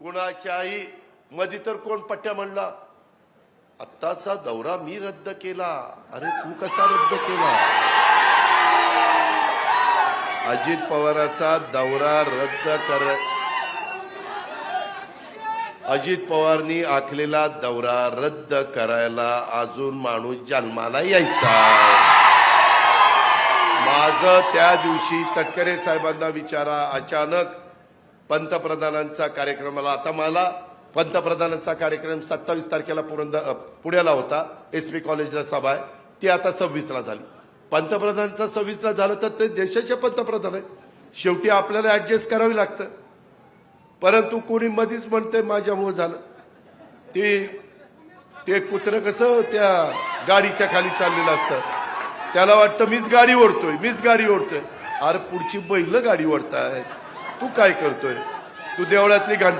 कोणाच्याही मध्ये तर कोण पट्ट्या म्हणला आत्ताचा दौरा मी रद्द केला. अरे तू कसा रद्द केला? अजित पवारांचा दौरा रद्द कर. अजित पवारनी आखलेला दौरा रद्द करायला अजून माणूस जन्माला यायचा. माझं त्या दिवशी तटकरे साहेबांना विचारा. अचानक पंतप्रधानांचा कार्यक्रमाला, आता मला पंतप्रधानांचा कार्यक्रम 27 तारखेला पुण्याला होता, SP कॉलेजला सभा आहे, ती आता 26 ला झाली. पंतप्रधानांचा 26 ला झालं तर ते देशाचे पंतप्रधान आहे, शेवटी आपल्याला ऍडजस्ट करावी लागतं. परंतु कोणी मधीच म्हणते माझ्यामुळे झालं. ते कुत्रं कसं त्या गाडीच्या खाली चाललेलं असतं, त्याला वाटतं मीच गाडी ओढतोय. अरे पुढची बैल गाडी ओढताय, तू काय करतोय? तू देवळातली घंटा